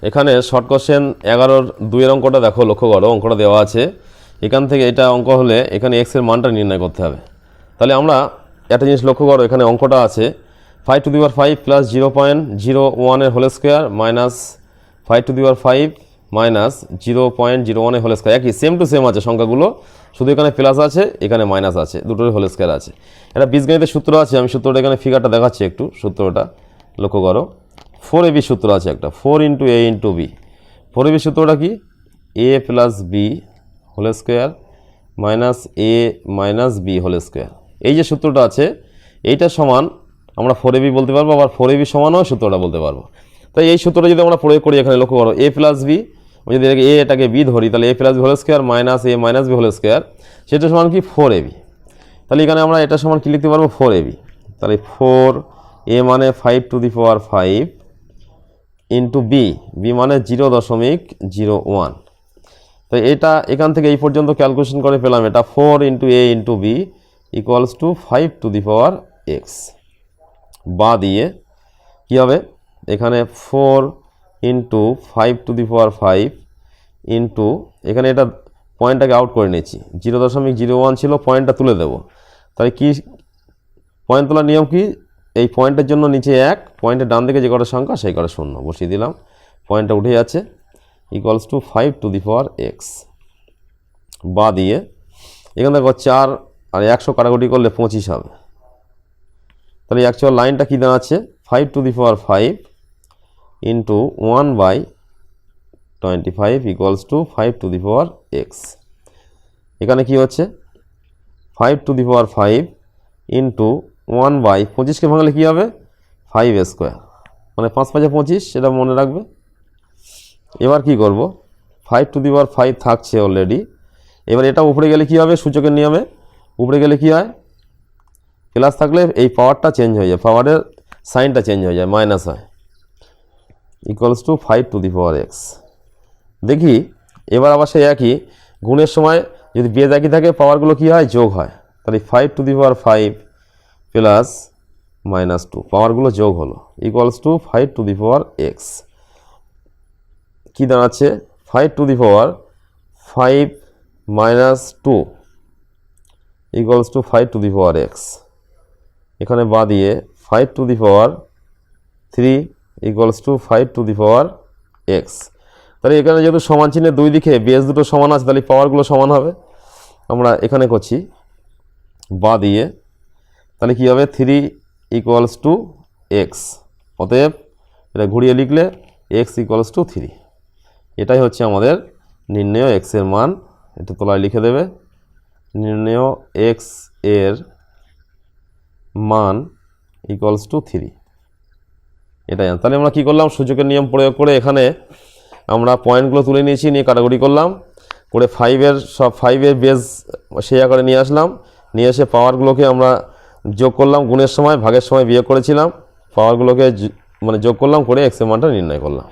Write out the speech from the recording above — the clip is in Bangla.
এখানে শর্ট কোশ্চেন 11-র 2-এর অঙ্কটা দেখো, লক্ষ্য করো, অঙ্কটা দেওয়া আছে। এখান থেকে এটা অঙ্ক হলে এখানে এক্স এর মানটা নির্ণয় করতে হবে। তাহলে আমরা একটা জিনিস লক্ষ্য করো, এখানে অঙ্কটা আছে 5⁵ প্লাস 0.01 এর হোল স্কোয়ার মাইনাস 5⁵ মাইনাস 0.01 এর হোল স্কোয়ার। একই সেম টু সেম আছে সংখ্যাগুলো, শুধু এখানে প্লাস আছে, এখানে মাইনাস আছে, দুটোর হোল স্কোয়ার আছে। এটা বীজগণিতের সূত্র আছে, আমি সূত্রটা এখানে ফিগারটা দেখাচ্ছি একটু। সূত্রটা লক্ষ্য করো, 4ab সূত্র আছে একটা, 4 × a × b। 4ab সূত্রটা কি? a plus B whole square minus a minus B whole square. এই যে সূত্রটা আছে এইটা সমান আমরা 4ab বলতে পারবো, আবার 4ab সমানও সূত্রটা বলতে পারবো। তাই এই সূত্রটা যদি আমরা প্রয়োগ করি এখানে লক্ষ্য করো, a প্লাস বি, যদি এটাকে বি ধরি তাহলে a plus B whole square minus a minus B whole square, সেটা সমান কি 4ab। তাহলে এখানে আমরা এটা সমান কি লিখতে পারবো? 4ab। তাহলে 4a মানে 5⁵ ইন্টু বি মানে 0.01। তো এটা এখান থেকে এই পর্যন্ত ক্যালকুলেশন করে পেলাম এটা 4 × a × b equals to 5⁵x। বা দিয়ে কী হবে? এখানে 4 × 5⁵ ইন্টু, এখানে এটা পয়েন্টটাকে আউট করে নিয়েছি, 0.01 ছিল, পয়েন্টটা তুলে দেব। তাহলে কি পয়েন্ট তোলার নিয়ম কি? এই পয়েন্টের জন্য নিচে 1, পয়েন্টের ডান দিকে যে কটা সংখ্যা সেই কটা 0 বসিয়ে দিলাম, পয়েন্টটা উঠে যাচ্ছে, ইকুয়ালস টু 5⁵x। বা দিয়ে এখানে দেখো 4 আর 100 কাটাকুটি করলে 25 হবে। তাহলে অ্যাকচুয়াল লাইনটা কী দাঁড়াচ্ছে? 5⁵ ইন্টু 1/25 ইকুয়ালস টু 5⁵x। এখানে কি হচ্ছে? 5⁵ ইন্টু 1/25কে ভাঙলে কী হবে? 5² মানে 5 × 5 = 25, সেটা মনে রাখবে। এবার কি করব? 5⁵ থাকছে অলরেডি। এবার এটা উপরে গেলে কি হবে? সূচকের নিয়মে উপরে গেলে কি হয়? প্লাস থাকলে এই পাওয়ারটা চেঞ্জ হয়ে যায়, পাওয়ারের সাইনটা চেঞ্জ হয়ে যায়, মাইনাস হয়, ইকুয়ালস টু 5⁵x। দেখি এবার আবার সেই একই গুণের সময় যদি বেজ একই থাকে পাওয়ারগুলো কি হয়? যোগ হয়। তাহলে 5⁵ প্লাস -2 পাওয়ারগুলো যোগ হলো, ইকুয়ালস টু 5⁵x। কী দাঁড়াচ্ছে? 5⁵ মাইনাস 2 ইকুয়ালস টু 5⁵x। এখানে বা দিয়ে 5⁵3 ইকুয়ালস টু 5⁵x। তাহলে এখানে যেহেতু সমান চিহ্নের দুই দিকে বেস দুটো সমান আছে, তাহলে পাওয়ারগুলো সমান হবে। আমরা এখানে করছি বা দিয়ে, তাহলে কী হবে? 3 ইকুয়ালস টু x। অতএব এটা ঘুরিয়ে লিখলে x ইকুয়ালস টু 3। এটাই হচ্ছে আমাদের নির্ণেয় x এর মান। এটা তলায় লিখে দেবে, নির্ণেয় x এর মান ইকুয়ালস টু 3। এটাই। তাহলে আমরা কী করলাম? সূচকের নিয়ম প্রয়োগ করে এখানে আমরা পয়েন্টগুলো তুলে নিয়েছি, নিয়ে কাটাকুটি করলাম করে 5-এর বেজ সেই আকারে নিয়ে আসলাম, নিয়ে এসে পাওয়ারগুলোকে আমরা যোগ করলাম, গুণের সময় ভাগের সময় বিয়োগ করেছিলাম, পাওয়ারগুলোকে মানে যোগ করলাম, করে x এর মানটা নির্ণয় করলাম।